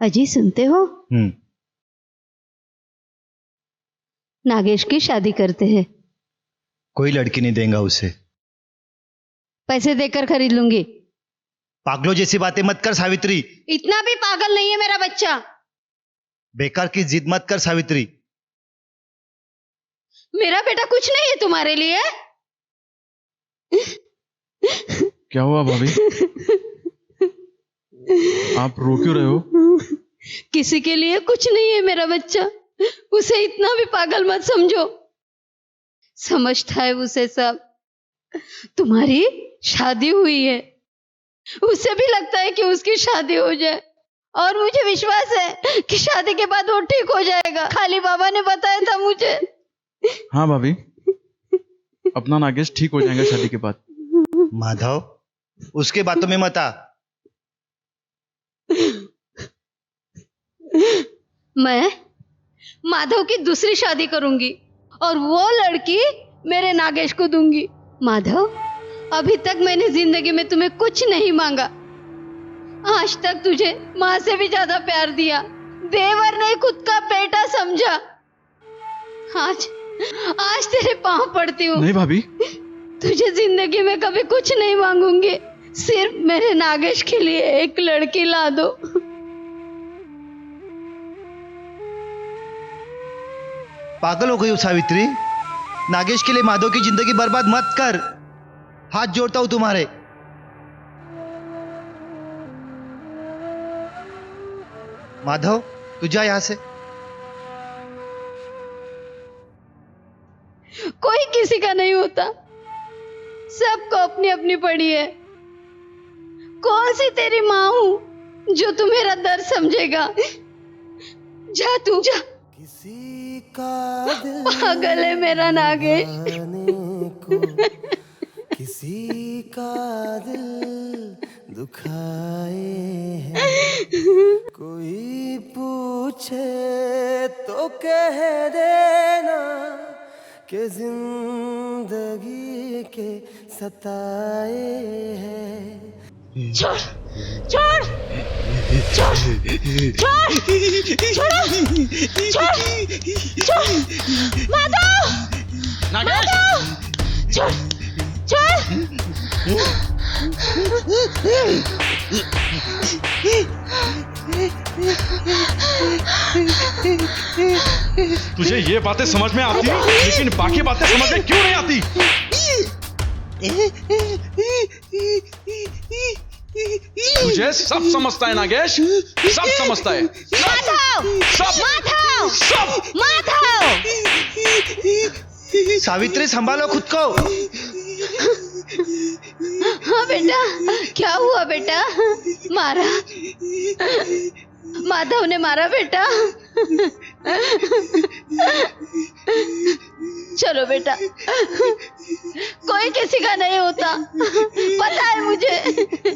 अजी सुनते हो? नागेश की शादी करते हैं। कोई लड़की नहीं देगा उसे। पैसे देकर खरीद लूंगी। पागलों जैसी बातें मत कर सावित्री। इतना भी पागल नहीं है मेरा बच्चा। बेकार की जिद मत कर सावित्री। मेरा बेटा कुछ नहीं है तुम्हारे लिए। क्या हुआ भाभी? आप रो क्यों रहे हो? किसी के लिए कुछ नहीं है मेरा बच्चा। उसे इतना भी पागल मत समझो। समझता है उसे सब। तुम्हारी शादी हुई है, उसे भी लगता है कि उसकी शादी हो जाए, और मुझे विश्वास है कि शादी के बाद वो ठीक हो जाएगा। खाली बाबा ने बताया था मुझे। हाँ भाभी, अपना नागेश ठीक हो जाएगा शादी के बाद। माधव, उसके बातों में मत आ। मैं माधव की दूसरी शादी करूंगी और वो लड़की मेरे नागेश को दूंगी। माधव, अभी तक मैंने जिंदगी में तुम्हें कुछ नहीं मांगा। आज तक तुझे माँ से भी ज्यादा प्यार दिया। देवर नहीं, खुद का बेटा समझा। आज तेरे पांव पड़ती हूँ। नहीं भाभी, तुझे जिंदगी में कभी कुछ नहीं मांगूंगी। सिर्फ मेरे नागेश के लिए एक लड़की ला दो। पागल हो गई हो सावित्री। नागेश के लिए माधव की जिंदगी बर्बाद मत कर। हाथ जोड़ता हूं तुम्हारे। माधव, तू जा यहां से। कोई किसी का नहीं होता, सबको अपनी अपनी पड़ी है। कौन सी तेरी माँ हूं जो तू मेरा दर्द समझेगा। जा तू जा। किसी का दिल पागल है मेरा नागेश। किसी का दिल दुखाए है। कोई पूछे तो कह देना कि जिंदगी के सताए हैं। छोड़ छोड़ छोड़ छोड़ छोड़ो छोड़ छोड़ माधव माधव छोड़ छोड़। तुझे ये बातें समझ में आती हैं, लेकिन बाकी बातें समझ में क्यों नहीं आती? तुझे सब समझता है नागेश, सब समझता है। सब माधव सब माधव। सावित्री, संभालो खुद को। हाँ बेटा, क्या हुआ बेटा? मारा? माधव ने मारा बेटा? चलो बेटा, कोई किसी का नहीं होता, पता है मुझे।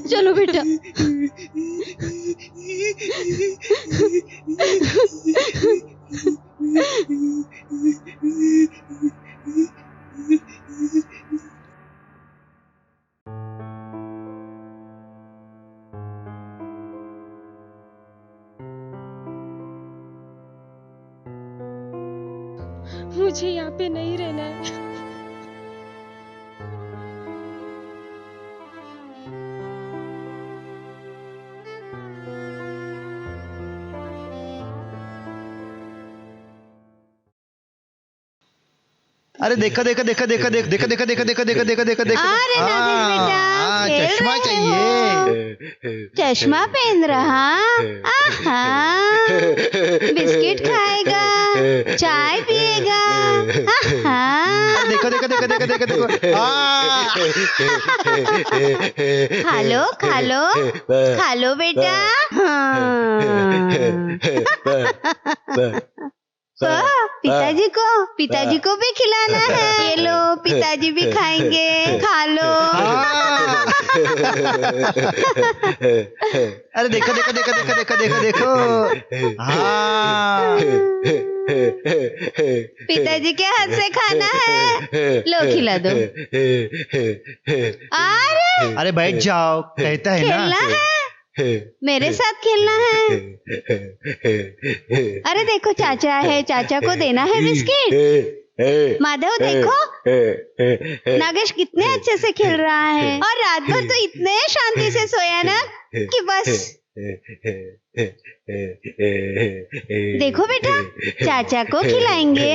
चलो बेटा। मुझे यहाँ पे नहीं रहना है। अरे देखा देखा देखा देखा देखा देखा देखा देखा देखा देखा देखा देखा देखा। अरे नागेश बेटा, खेल चश्मा रहे चाहिए। चश्मा पहन रहा। आहा, बिस्किट खाएगा, चाय पिएगा। आहा, देखो देखो देखो देखो देखो देखो। खा लो खा लो खा लो बेटा। हाँ, पिताजी को भी खिलाना है। ये लो, पिताजी भी खाएंगे, खा लो। अरे देखो देखो देखो देखो देखो देखो देखो। हाँ, पिताजी के हाथ से खाना है, लो खिला दो। अरे बैठ जाओ, कहता है ना। खेलना है, मेरे साथ खेलना है? अरे देखो चाचा है, चाचा को देना है बिस्किट। माधव देखो, नागेश कितने अच्छे से खेल रहा है और रात भर तो इतने शांति से सोया ना कि बस। देखो बेटा, चाचा को खिलाएंगे।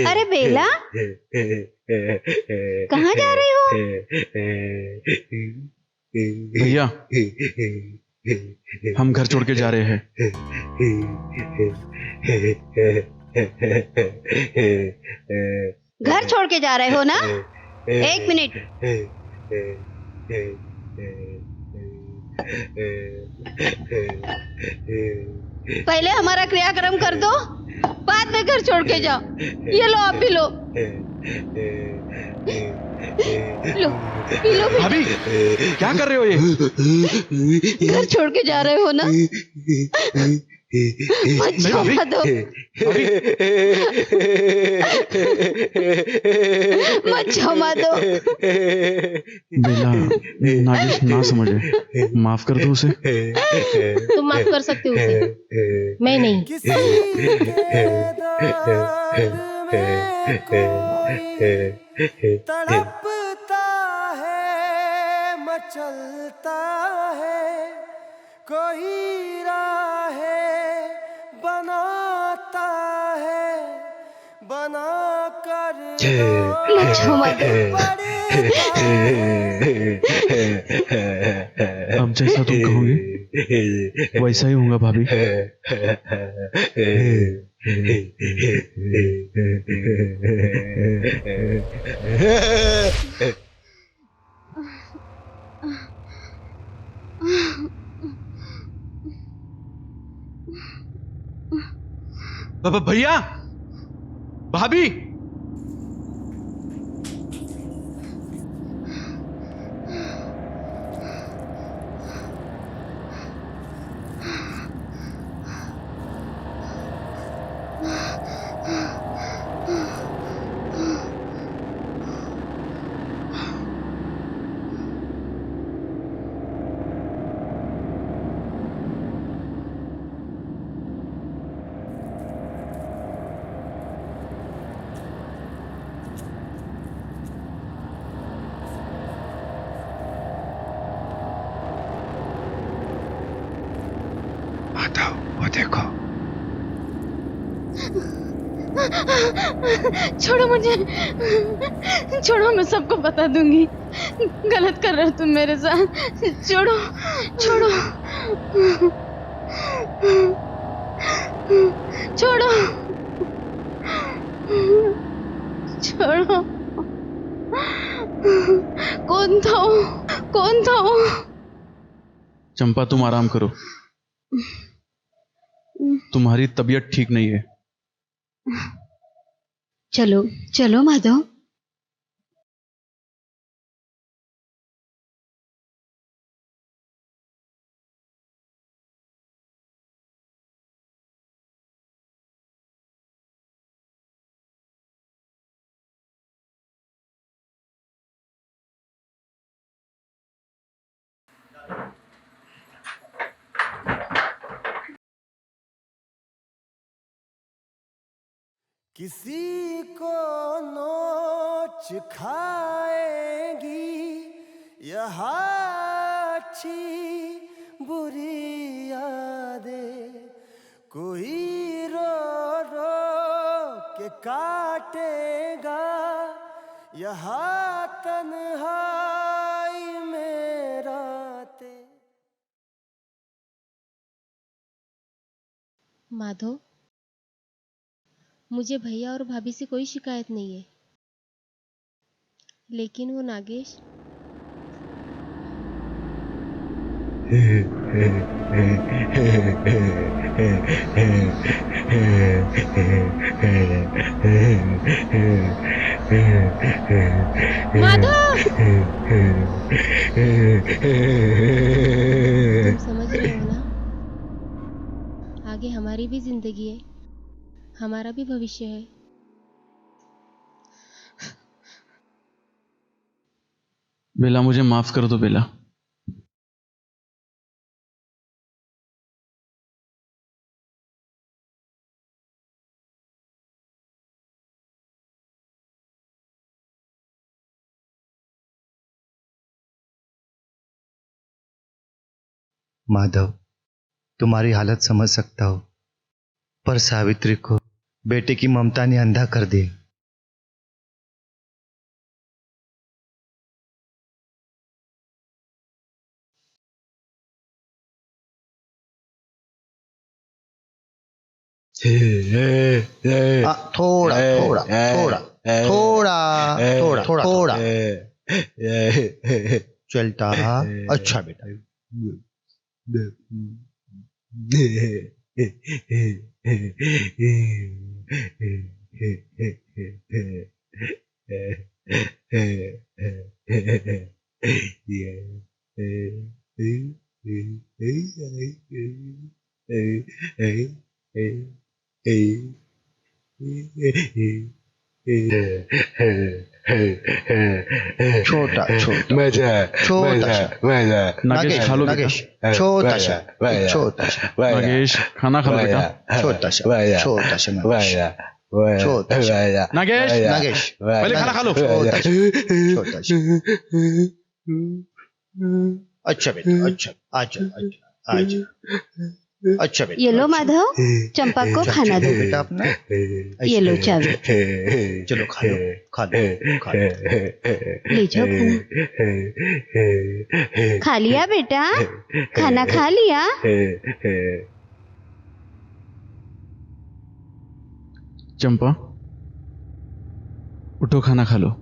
अरे बेला, कहाँ जा रही हो? भैया, हम घर छोड़ के जा रहे हैं। घर छोड़ के जा रहे हो ना? एक मिनट। पहले हमारा क्रियाक्रम कर दो, बाद में घर छोड़ के जाओ। ये लो, आप भी लो। लो, पी लो। भाभी, क्या कर रहे हो ये? घर छोड़ के जा रहे हो ना? मत छुआ दो, मत छुआ दो। बेला, नागेश ना समझे, माफ कर दो उसे। तुम माफ कर सकते हो उसे, मैं नहीं। किसी के दर्द में कोई तड़पता है, मचलता है, कोई राहें बनाता है, बना कर मत छुआ दो। अब जैसा तुम कहोगे वैसा ही होगा भाभी। भैया, भाभी, वो देखो। छोड़ो मुझे, छोड़ो, मैं सबको बता दूंगी। गलत कर रहे हो तुम मेरे साथ। छोड़ो, छोड़ो, छोड़ो, छोड़ो। कौन था वो? कौन था वो? चंपा, तुम आराम करो, तुम्हारी तबीयत ठीक नहीं है। चलो चलो माधव। किसी को नोच खाएगी यह अच्छी बुरी यादें, कोई रो रो के काटेगा यह तन्हाई में रातें। माधव, मुझे भैया और भाभी से कोई शिकायत नहीं है, लेकिन वो नागेश, माधव, तुम समझ रहे हो ना? आगे हमारी भी जिंदगी है, हमारा भी भविष्य है। बेला, मुझे माफ कर दो बेला। माधव, तुम्हारी हालत समझ सकता हूं, पर सावित्री को बेटे की ममता ने अंधा कर दिया। थोड़ा थोड़ा थोड़ा थोड़ा थोड़ा थोड़ा चलता। अच्छा बेटा। छोटा छोटा मजा छोटा सा। नागेश, खा लो बेटा। नागेश, छोटा सा छोटा सा नागेश, खाना खा लो बेटा। छोटा सा छोटा सा छोटा सा नागेश, नागेश, पहले खाना खा लो। छोटा सा छोटा सा। अच्छा बेटा, अच्छा अच्छा अच्छा अच्छा अच्छा बेटा। ये लो माधव, चंपा को खाना दो। बेटा अपना ये लो चाबी। चलो खा लो खा लो खा लो। ले जाओ खाना। खा लिया बेटा? खाना खा लिया? चंपा, उठो, खाना खा लो।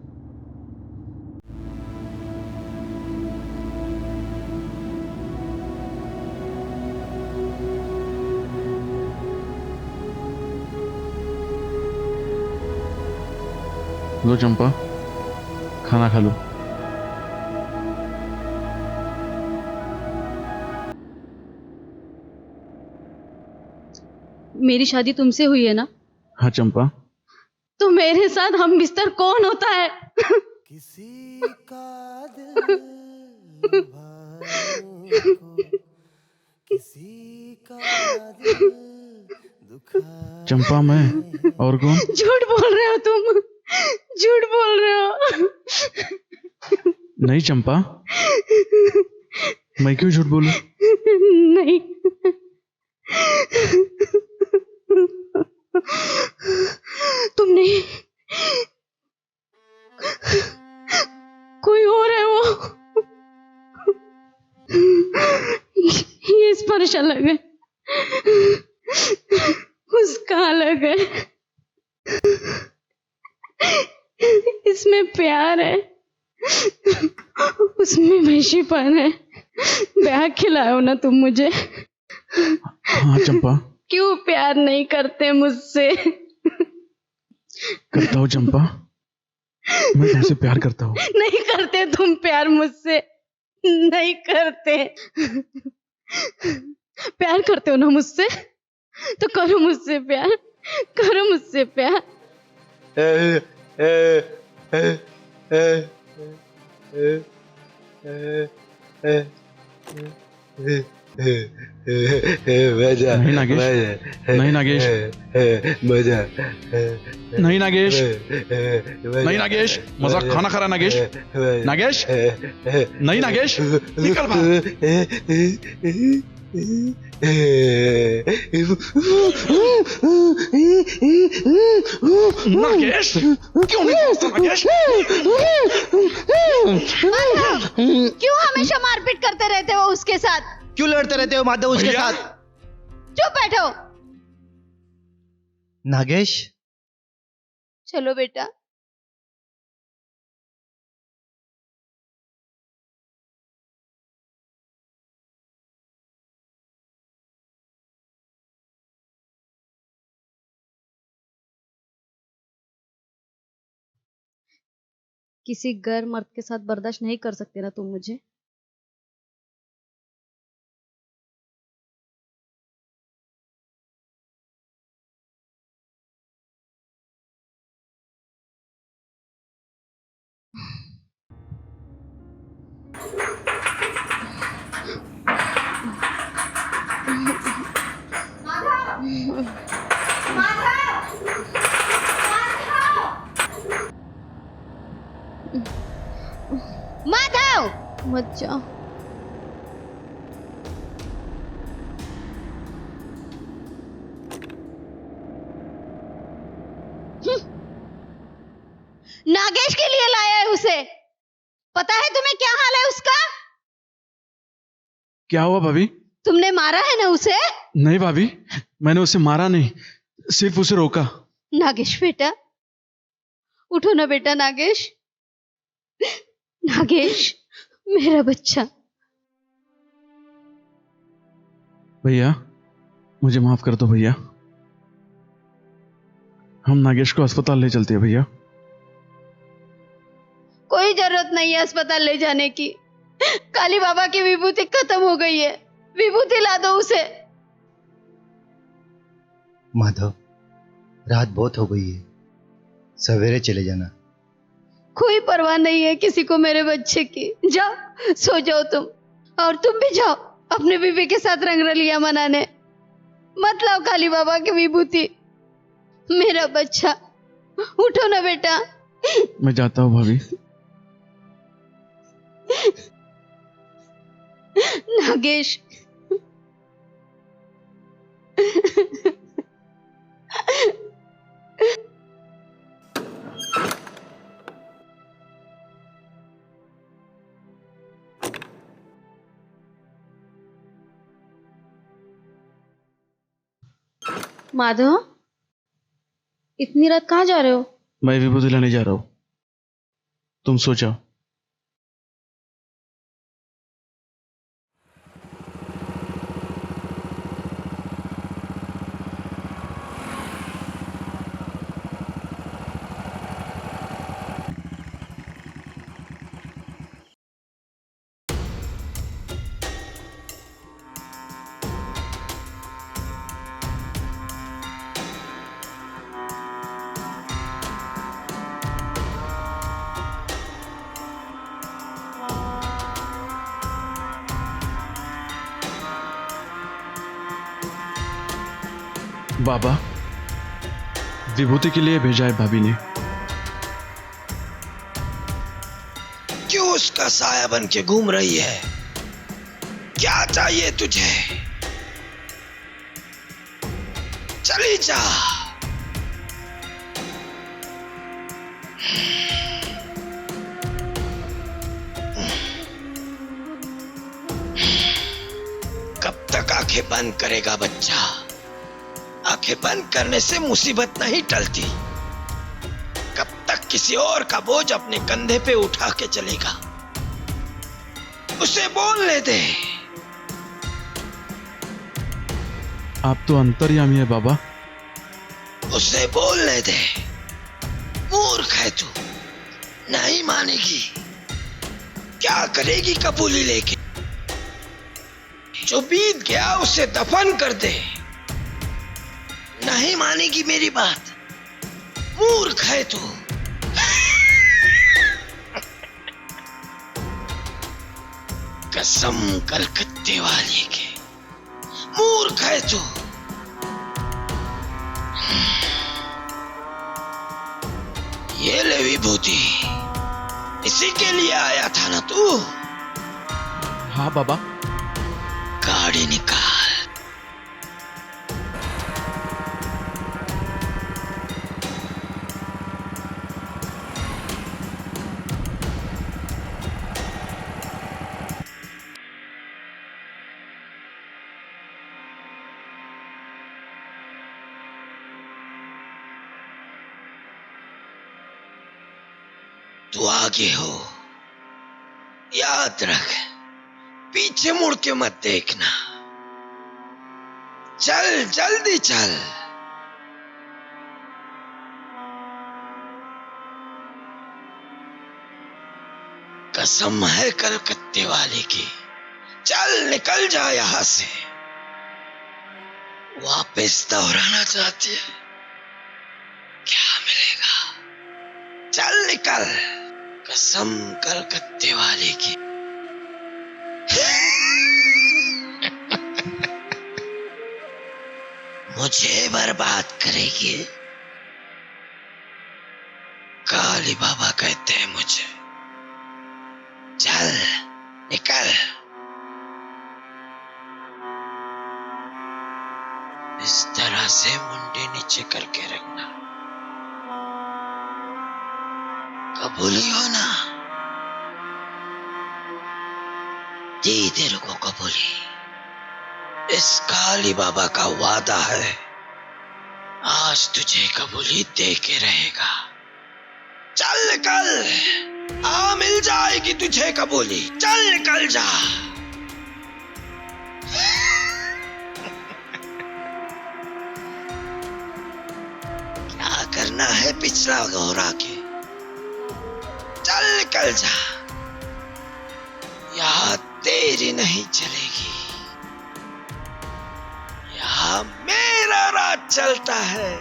लो चंपा, खाना खा लो। मेरी शादी तुमसे हुई है ना? हाँ चंपा। तो मेरे साथ हम बिस्तर कौन होता है? किसी का दिल लुभाने को, किसी का दिल दुखाने चंपा, मैं और कौन? झूठ बोल रहे हो तुम, झूठ बोल रहे हो। नहीं चंपा, मैं क्यों झूठ बोलूं? नहीं, तुम नहीं, कोई और है वो। ये स्पर्श अलग है, उसका अलग है। इसमें प्यार है, उसमें वैशीपन है। ब्याह खिलाओ ना तुम मुझे। हाँ चंपा, क्यों प्यार नहीं करते मुझसे? करता हूँ चंपा, मैं तुमसे प्यार करता हूँ। नहीं करते तुम प्यार मुझसे, नहीं करते। प्यार करते हो ना मुझसे, तो करो मुझसे प्यार, करो मुझसे प्यार। मजा नहीं नागेश, नहीं नागेश, मजा नहीं नागेश, नहीं नागेश, मजाक खाना खा रहा नागेश। नागेश, नहीं नागेश, निकल बाहर। नागेश, क्यों नहीं पहुंचता नागेश? क्यों हमेशा मारपीट करते रहते हो उसके साथ? क्यों लड़ते रहते हो माधव उसके भैया? साथ? चुप बैठो। नागेश, चलो बेटा। किसी गैर मर्द के साथ बर्दाश्त नहीं कर सकते ना तुम मुझे? मत जाओ। नागेश के लिए लाया है उसे। पता है तुम्हें क्या हाल है उसका? क्या हुआ भाभी? तुमने मारा है ना उसे? नहीं भाभी, मैंने उसे मारा नहीं, सिर्फ उसे रोका। नागेश बेटा, उठो ना बेटा। नागेश, नागेश मेरा बच्चा। भैया मुझे माफ कर दो भैया, हम नागेश को अस्पताल ले चलते हैं भैया। कोई जरूरत नहीं है अस्पताल ले जाने की। काली बाबा की विभूति खत्म हो गई है, विभूति ला दो उसे। माधव, रात बहुत हो गई है, सवेरे चले जाना। कोई परवाह नहीं है किसी को मेरे बच्चे की। जाओ सो जाओ तुम, और तुम भी जाओ अपने बीबी के साथ रंगरलियां मनाने। मत लाओ काली बाबा की विभूति। मेरा बच्चा, उठो ना बेटा। मैं जाता हूँ भाभी। नागेश, माधव, इतनी रात कहाँ जा रहे हो? मैं विभूति लाने जा रहा हूँ, तुम सो जाओ। बाबा, विभूति के लिए भेजा है भाभी ने। क्यों उसका साया बन के घूम रही है? क्या चाहिए तुझे? चली जा। कब तक आंखें बंद करेगा बच्चा? आंखें बंद करने से मुसीबत नहीं टलती। कब तक किसी और का बोझ अपने कंधे पे उठा के चलेगा? उसे बोलने दे। आप तो अंतर्यामी है बाबा। उसे बोलने दे। मूर्ख है तू, नहीं मानेगी। क्या करेगी कबूली लेके? जो बीत गया उसे दफन कर दे। नहीं मानेगी मेरी बात। मूर्ख है तू। कसम कलकत्ते वाली के, मूर्ख है तू। ये ले विभूति, इसी के लिए आया था ना तू? हाँ बाबा। गाड़ी निकाल। तू आगे हो, याद रख। पीछे मुड़ के मत देखना। चल जल्दी चल। कसम है कलकत्ते वाले की। चल निकल जा यहां से। वापस दोहराना चाहती है? क्या मिलेगा? चल निकल। कसम कलकत्ते वाले की। मुझे बर्बाद करेगी? काली बाबा कहते हैं मुझे। चल इस तरह से मुंडी नीचे करके रखना। कबूली हो ना? दी तेरे को कबूली। इस काली बाबा का वादा है, आज तुझे कबूली दे के रहेगा। चल निकल, मिल जाएगी तुझे कबूली। चल निकल जा। क्या करना है पिछला गौरा के? चल निकल जा, यहाँ तेरी नहीं चलेगी, यहाँ मेरा राज चलता है।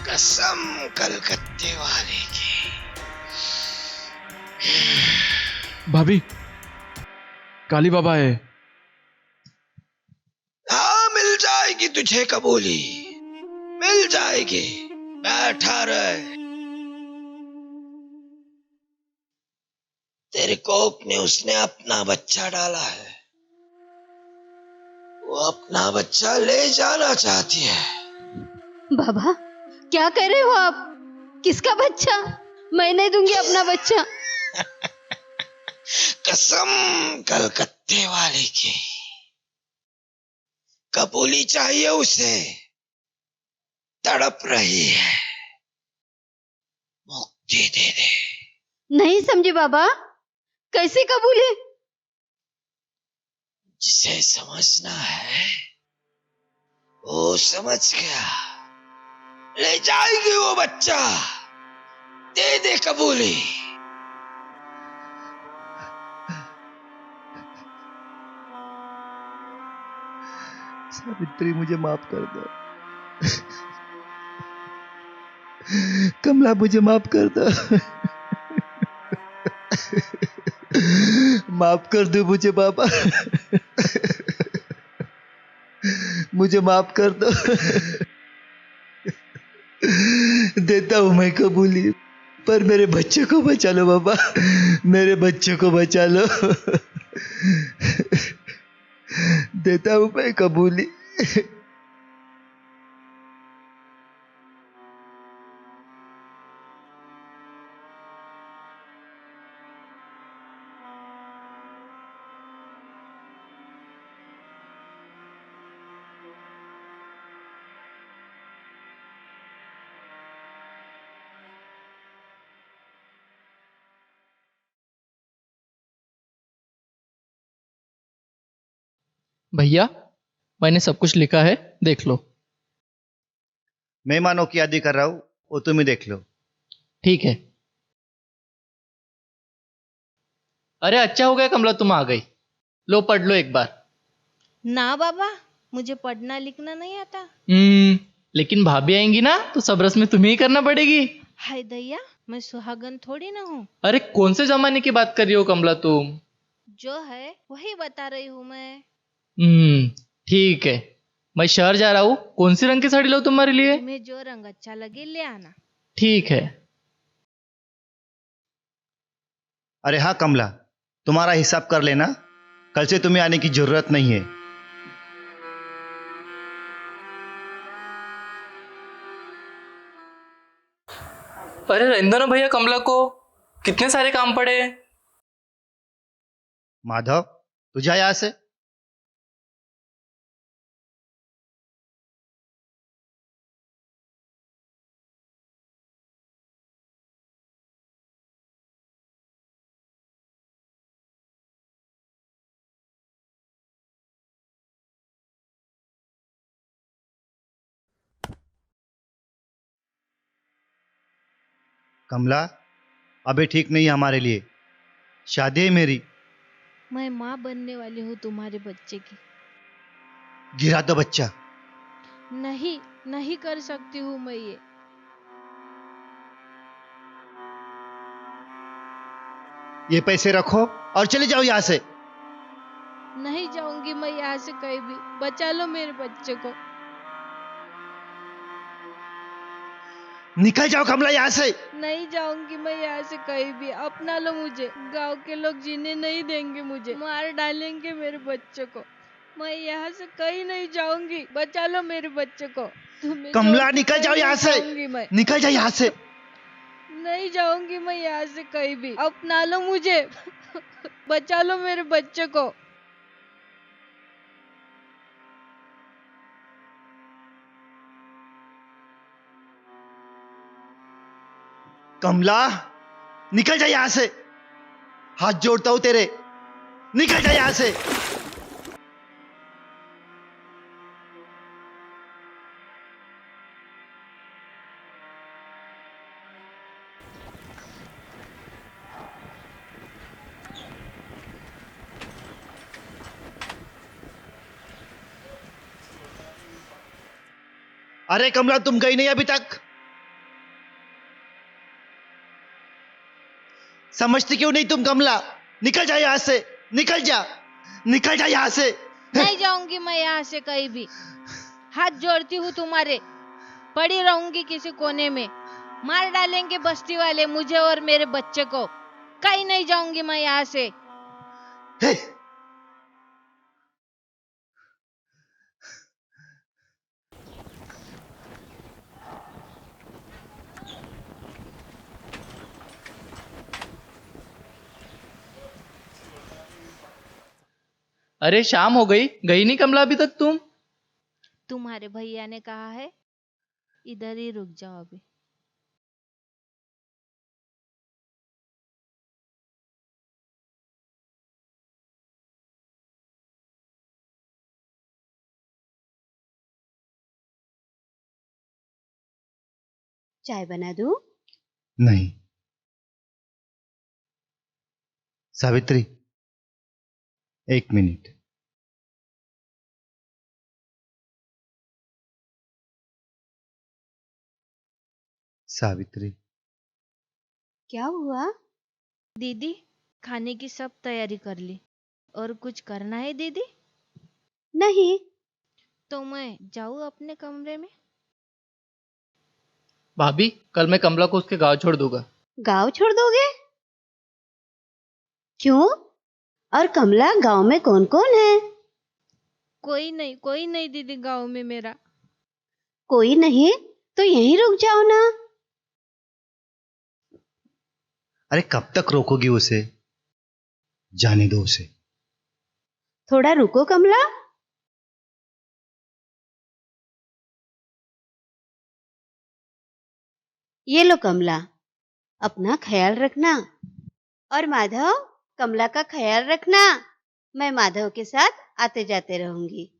कसम कलकत्ते वाले की। भाभी, काली बाबा है। हाँ, मिल जाएगी तुझे कबूली, मिल जाएगी। बैठा रहे। तेरे कोक ने उसने अपना बच्चा डाला है, वो अपना बच्चा ले जाना चाहती है। बाबा, क्या कर रहे हो आप? किसका बच्चा? मैं नहीं दूंगी अपना बच्चा। कसम कलकत्ते वाले की। कबूली चाहिए उसे, तड़प रही है, मुक्ति दे दे। नहीं समझे बाबा, कैसे कबूली? जिसे समझना है वो समझ गया। ले जाएगी वो बच्चा, दे दे कबूली। सावित्री, मुझे माफ कर दो। कमला, मुझे माफ कर दो। माफ कर दो मुझे बाबा। मुझे माफ कर दो। देता हूं मैं कबूली, पर मेरे बच्चे को बचा लो बाबा, मेरे बच्चे को बचा लो। देता हूं मैं कबूली। भैया, मैंने सब कुछ लिखा है, देख लो। मेहमानों की यादी कर रहा हूं, वो तुम ही देख लो। ठीक है। अरे अच्छा हो गया कमला, तुम आ गई। लो पढ़ लो एक बार। ना बाबा, मुझे पढ़ना लिखना नहीं आता। लेकिन भाभी आएंगी ना, तो सब रस्में तुम्हें ही करना पड़ेगी। हाय दैया, मैं सुहागन थोड़ी ना हूँ। अरे कौन से जमाने की बात कर रही हो कमला तुम? जो है वही बता रही हूँ मैं। ठीक है। मैं शहर जा रहा हूँ, कौन सी रंग की साड़ी लो तुम्हारे लिए? तुम्हें जो रंग अच्छा लगे ले आना। ठीक है। अरे हाँ कमला, तुम्हारा हिसाब कर लेना, कल से तुम्हें आने की जरूरत नहीं है। अरे रहने ना भैया, कमला को कितने सारे काम पड़े। माधव, तू जा यहां से। कमला, अभी ठीक नहीं है हमारे लिए, शादी है मेरी। मैं माँ बनने वाली हूँ तुम्हारे बच्चे की। गिरा दो बच्चा। नहीं, नहीं कर सकती हूँ मैं ये। ये पैसे रखो और चले जाओ यहां से। नहीं जाऊंगी मैं यहाँ से कहीं भी। बचा लो मेरे बच्चे को। निकल जाओ कमला यहाँ से। नहीं जाऊंगी मैं यहाँ से कहीं भी। अपना लो मुझे। गांव के लोग जीने नहीं देंगे मुझे, मार डालेंगे मेरे बच्चों को। मैं यहाँ से कहीं नहीं जाऊंगी। बचा लो मेरे बच्चे को। तुम्हें कमला छोड़ के निकल जाओ कहीं यहाँ नहीं से। जाऊंगी मैं। निकल जाओ यहाँ से। नहीं जाऊंगी मैं यहाँ से कहीं भी। अपना लो मुझे। बचा लो मेरे बच्चे को। कमला निकल जा यहाँ से। हाथ जोड़ता हूं तेरे, निकल जा यहाँ से। अरे कमला तुम गई नहीं अभी तक? समझती क्यों नहीं तुम कमला? निकल जा यहाँ से, निकल जा, निकल जा यहाँ से। नहीं जाऊंगी मैं यहाँ से कहीं भी। हाथ जोड़ती हूँ तुम्हारे। पड़ी रहूंगी किसी कोने में। मार डालेंगे बस्ती वाले मुझे और मेरे बच्चे को। कहीं नहीं जाऊंगी मैं यहाँ से। हे, अरे शाम हो गई, गई नहीं कमला अभी तक तुम? तुम्हारे भैया ने कहा है इधर ही रुक जाओ अभी। चाय बना दूं? नहीं सावित्री, एक मिनट। सावित्री, क्या हुआ? दीदी खाने की सब तैयारी कर ली। और कुछ करना है दीदी? नहीं। तो मैं जाऊँ अपने कमरे में? भाभी कल मैं कमला को उसके गांव छोड़ दूंगा। गांव छोड़ दोगे? क्यों? और कमला गांव में कौन कौन है? कोई नहीं दीदी गांव में मेरा। कोई नहीं तो यहीं रुक जाओ ना। अरे कब तक रोकोगी उसे? जाने दो उसे। थोड़ा रुको कमला। ये लो कमला, अपना ख्याल रखना। और माधव, कमला का ख्याल रखना। मैं माधव के साथ आते जाते रहूंगी।